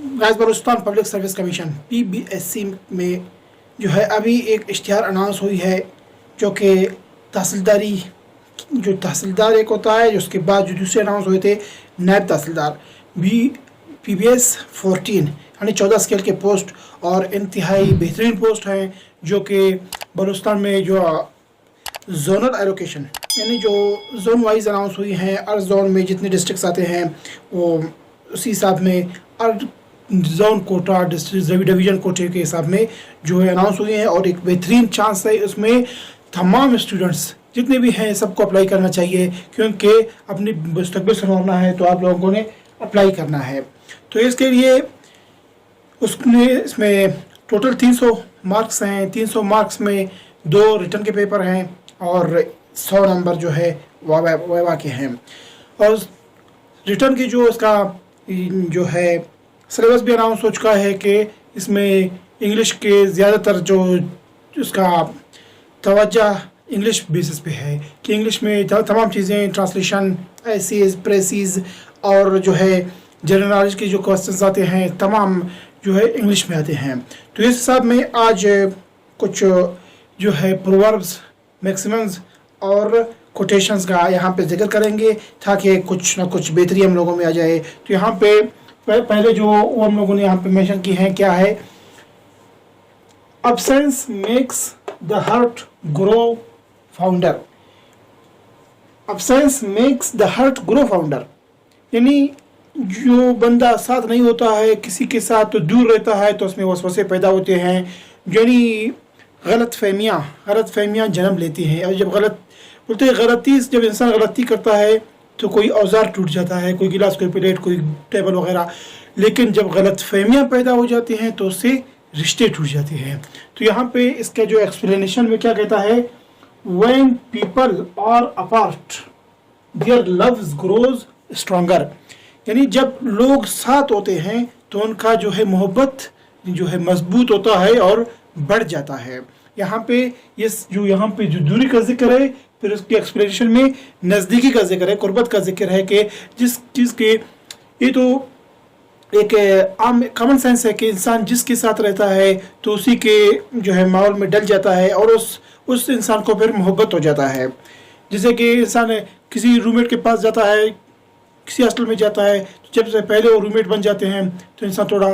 Guys, Balochistan public service commission PBSC में जो है अभी एक इश्तिहार अनाउंस हुई है, जो कि तहसीलदारी, जो तहसीलदार एक होता है, उसके बाद जो दूसरे अनाउंस हुए थे नायब तहसीलदार, भी PBS 14 यानी 14 स्केल के पोस्ट और इंतहाई बेहतरीन पोस्ट हैं, जो कि बलूचिस्तान में जो जोनल एलोकेशन यानी जो जोन वाइज अनाउंस हुई हैं, हर जोन में जितने डिस्ट्रिक्ट्स आते हैं वो उसी हिसाब में, हर जोन कोटा डिस्ट्रिक्ट डिवीज़न कोटे के हिसाब में जो है अनाउंस हुए हैं। और एक बेहतरीन चांस है उसमें तमाम स्टूडेंट्स जितने भी हैं सबको अप्लाई करना चाहिए, क्योंकि अपनी मुस्तकबिल संवारना है तो आप लोगों ने अप्लाई करना है। तो इसके लिए उसने इसमें टोटल 300 मार्क्स हैं। 300 मार्क्स में 2 रिटर्न के पेपर हैं और 100 नंबर जो है वाइवा के हैं। और रिटर्न की जो इसका जो है सिलेबस भी अनाउंस हो चुका है कि इसमें इंग्लिश के ज़्यादातर जो उसका तवज्जो इंग्लिश बेसिस पे है, कि इंग्लिश में तमाम चीज़ें ट्रांसलेशन, एसेज, प्रेसिस और जो है जनरल नॉलेज के जो क्वेश्चंस आते हैं तमाम जो है इंग्लिश में आते हैं। तो इस हिसाब में आज कुछ जो है प्रोवर्ब्स, मैक्सिमम्स और कोटेशंस का यहाँ पे जिक्र करेंगे, ताकि कुछ ना कुछ बेहतरी हम लोगों में आ जाए। तो यहाँ पे पहले जो हम लोगों ने यहाँ पे मेंशन की है, क्या है, absence makes the heart grow fonder। absence makes the heart grow fonder यानी जो बंदा साथ नहीं होता है, किसी के साथ तो दूर रहता है, तो उसमें वसवसे पैदा होते हैं, यानी गलत फहमियाँ जन्म लेती हैं। और जब गलत बोलते हैं गलती, जब इंसान गलती करता है तो कोई औजार टूट जाता है, कोई गिलास, कोई प्लेट, कोई टेबल वगैरह। लेकिन जब गलत फहमियाँ पैदा हो जाती हैं तो उससे रिश्ते टूट जाते हैं। तो यहाँ पे इसका जो एक्सप्लेनेशन में क्या कहता है, when people are apart their love grows stronger यानी जब लोग साथ होते हैं तो उनका जो है मोहब्बत जो है मजबूत होता है और बढ़ जाता है। यहाँ पे ये जो यहाँ पे जो दूरी का जिक्र है, फिर उसके एक्सप्लेनेशन में नज़दीकी का जिक्र है, कुर्बत का जिक्र है, कि जिस चीज़ के ये तो एक आम कॉमन सेंस है कि इंसान जिसके साथ रहता है तो उसी के जो है माहौल में डल जाता है और उस इंसान को फिर मोहब्बत हो जाता है। जैसे कि इंसान किसी रूममेट के पास जाता है, किसी हॉस्टल में जाता है, तो जब से पहले वो रूममेट बन जाते हैं तो इंसान थोड़ा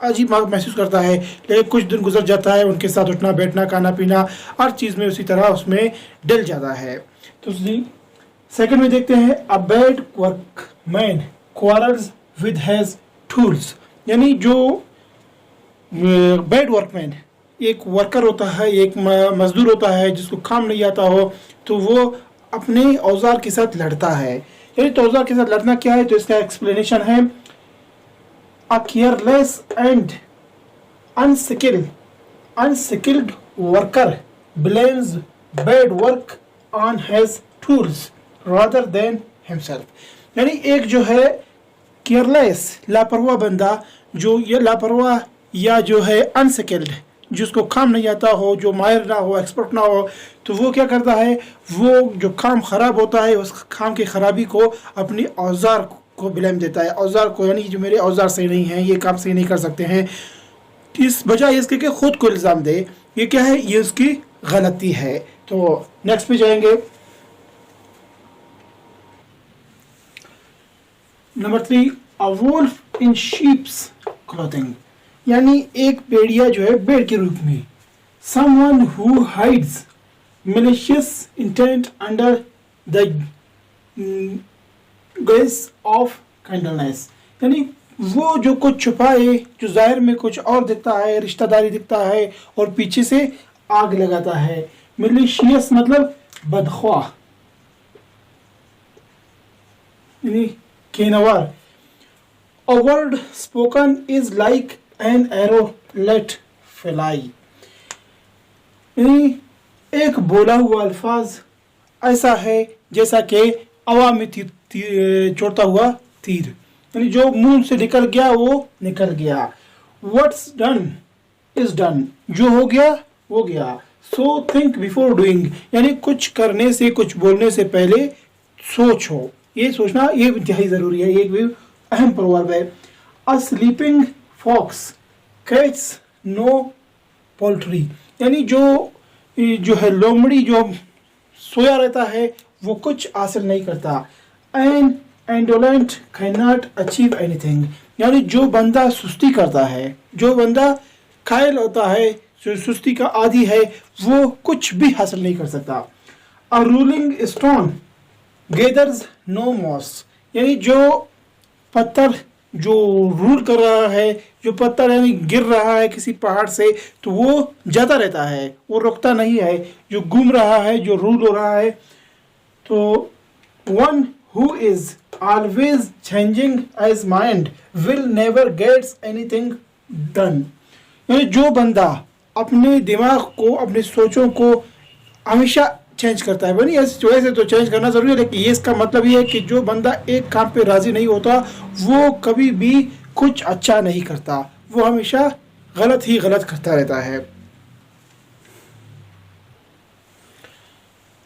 अजीब महसूस करता है, लेकिन कुछ दिन गुजर जाता है, उनके साथ उठना बैठना, खाना पीना, हर चीज़ में उसी तरह उसमें डल जाता है। तो सेकंड में देखते हैं, a bad workman quarrels with has tools यानी जो बैड वर्कमैन एक वर्कर होता है, एक मजदूर होता है जिसको काम नहीं आता हो, तो वो अपने औजार के साथ लड़ता है। यानी तो औजार के साथ लड़ना क्या है, तो इसका एक्सप्लेनेशन है, a careless and unskilled worker blames bad work on his tools rather than himself यानी एक जो है केयरलेस, लापरवाह बंदा, जो ये लापरवाह या जो है अनस्किल्ड, जिसको काम नहीं आता हो, जो माहिर ना हो, एक्सपर्ट ना हो, तो वो क्या करता है, वो जो काम ख़राब होता है उस काम की ख़राबी को अपनी औजार को ब्लेम देता है, औजार को, यानी जो मेरे औजार सही नहीं हैं, ये काम सही नहीं कर सकते हैं, इस बजाय इसके कि खुद को इल्ज़ाम दे। ये क्या है, ये उसकी गलती है। तो नेक्स्ट पे जाएंगे, number 3, a wolf in sheep's clothing यानी एक भेड़िया जो है भेड़ के रूप में, someone who hides malicious intent under the guise of kindness यानी वो जो कुछ छुपाए, जो जाहिर में कुछ और दिखता है, रिश्तेदारी दिखता है और पीछे से आग लगाता है। malicious मतलब बदख्वाह यानी केनवार। A word spoken is like an arrow let fly यानी एक बोला हुआ अल्फाज ऐसा है जैसा कि हवा में छोड़ता हुआ तीर, यानी जो मुंह से निकल गया वो निकल गया। What's done is done जो हो गया वो गया। So think before doing यानी कुछ करने से, कुछ बोलने से पहले सोचो। ये सोचना ये इंतहाई ज़रूरी है, एक भी अहम प्रवर्ब है। A sleeping fox catches no poultry, यानी जो है लोमड़ी जो सोया रहता है वो कुछ हासिल नहीं करता। An indolent can not achieve anything, यानी जो बंदा सुस्ती करता है, जो बंदा कायल होता है, जो सुस्ती का आदी है, वो कुछ भी हासिल नहीं कर सकता। A rolling stone gathers no moss, यानी जो पत्थर जो रूल कर रहा है, जो पत्थर यानी गिर रहा है किसी पहाड़ से, तो वो जाता रहता है, वो रुकता नहीं है, जो घूम रहा है, जो रूल हो रहा है। तो one who is always changing his mind will never gets anything done, यानी जो बंदा अपने दिमाग को, अपने सोचों को हमेशा चेंज करता है, बनी वैसे तो चेंज करना जरूरी है, लेकिन ये इसका मतलब ये है कि जो बंदा एक काम पे राजी नहीं होता वो कभी भी कुछ अच्छा नहीं करता, वो हमेशा गलत ही गलत करता रहता है।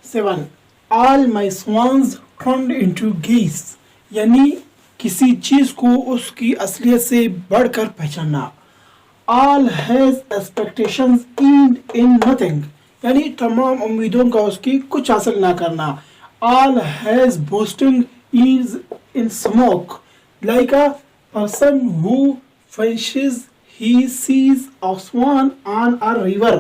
7 All my swans turned into geese, यानी किसी चीज को उसकी असलियत से बढ़कर पहचानना। All has expectations end in nothing, यानी तमाम उम्मीदों का उसकी कुछ हासिल ना करना। All has boasting is in smoke, like a person who fishes he sees a swan on a river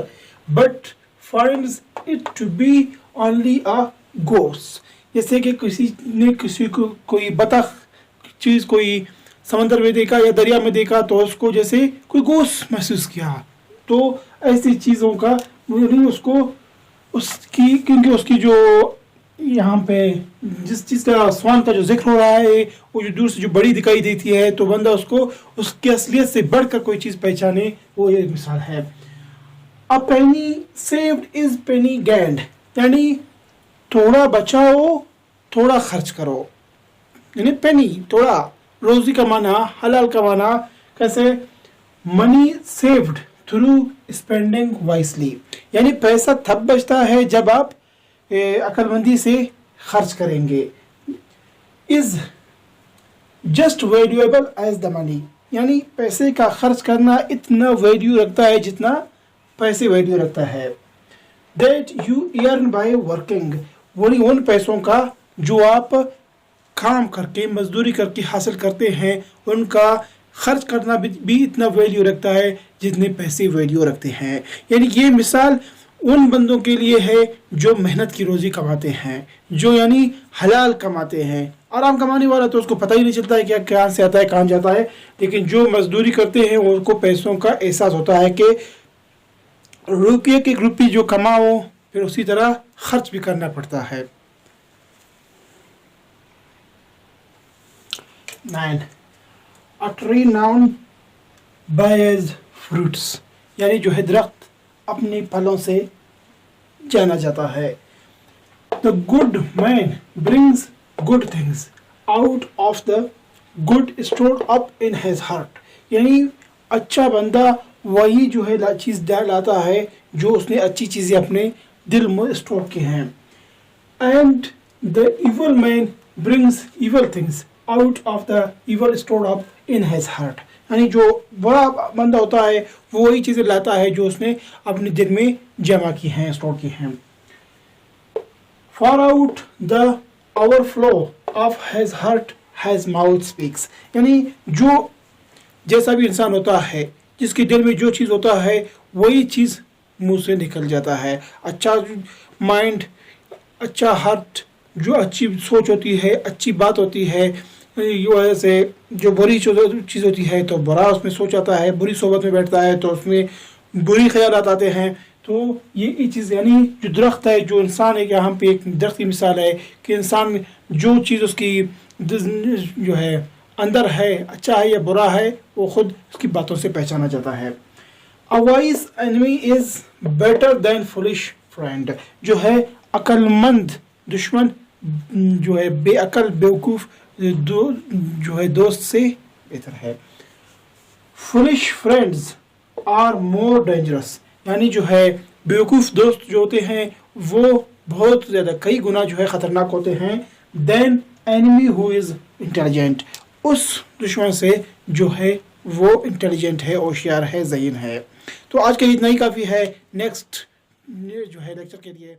but finds it to be only a ghost, जैसे कि किसी को कोई बतख चीज कोई समंदर में देखा या दरिया में देखा तो उसको जैसे कोई गोश्त महसूस किया, तो ऐसी चीज़ों का उसको उसकी, क्योंकि उसकी जो यहाँ पे जिस चीज़ का स्वान का जो जिक्र हो रहा है वो जो दूर से जो बड़ी दिखाई देती है, तो बंदा उसको उसकी असलियत से बढ़कर कोई चीज़ पहचाने, वो एक मिसाल है। अ पेनी सेव्ड इज पेनी गेंड, यानी थोड़ा बचाओ थोड़ा खर्च करो, यानी पेनी थोड़ा, रोजी कमाना, हलाल कमाना। कैसे? Money saved through spending wisely, यानी पैसा तब बचता है जब आप अक्लमंदी से खर्च करेंगे। Is just valuable as the money, यानी पैसे का खर्च करना इतना वैल्यू रखता है जितना पैसे वैल्यू रखता है। That you earn by working, वही उन पैसों का जो आप काम करके मजदूरी करके हासिल करते हैं, उनका खर्च करना भी इतना वैल्यू रखता है जितने पैसे वैल्यू रखते हैं। यानी ये मिसाल उन बंदों के लिए है जो मेहनत की रोज़ी कमाते हैं, जो यानी हलाल कमाते हैं। आराम कमाने वाला तो उसको पता ही नहीं चलता है कि कहाँ से आता है कहाँ जाता है, लेकिन जो मजदूरी करते हैं उनको पैसों का एहसास होता है कि रुपये की रुपये जो कमाओ फिर उसी तरह खर्च भी करना पड़ता है। 9 A tree known by its fruits, यानी जो है दरख्त अपने फलों से जाना जाता है। The good man brings good things out of the good stored up in his heart, यानी अच्छा बंदा वही जो है चीज़ लाता है जो उसने अच्छी चीज़ें अपने दिल में स्टोर की हैं। And the evil man brings evil things out of the evil stored up in his heart, यानी जो बड़ा बंदा होता है वो वही चीज़ें लाता है जो उसने अपने दिल में जमा की हैं, स्टोर की हैं। For out the overflow of his heart his mouth speaks, यानी जो जैसा भी इंसान होता है जिसके दिल में जो चीज़ होता है वही चीज़ मुंह से निकल जाता है। अच्छा माइंड, अच्छा हार्ट, जो अच्छी सोच होती है, अच्छी बात होती है, वजह से जो बुरी चीज़ होती है तो बुरा उसमें सोच आता है, बुरी सोबत में बैठता है तो उसमें बुरी ख्यालात आते हैं। तो ये चीज़ यानी जो दरख्त है, जो इंसान है, यहाँ पे एक दरख्त की मिसाल है कि इंसान जो चीज़ उसकी जो है अंदर है, अच्छा है या बुरा है, वो खुद उसकी बातों से पहचाना जाता है। A wise enemy is better than foolish friend, जो है अक्लमंद दुश्मन जो है बेअकल बेवकूफ़ जो है दोस्त से बेहतर है। Foolish friends are more dangerous, यानी जो है बेवकूफ़ दोस्त जो होते हैं वो बहुत ज़्यादा कई गुना जो है ख़तरनाक होते हैं। Then enemy who is intelligent, उस दुश्मन से जो है वो इंटेलिजेंट है, होशियार है, ज़हीन है। तो आज के लिए इतना ही काफ़ी है। नेक्स्ट जो है लेक्चर के लिए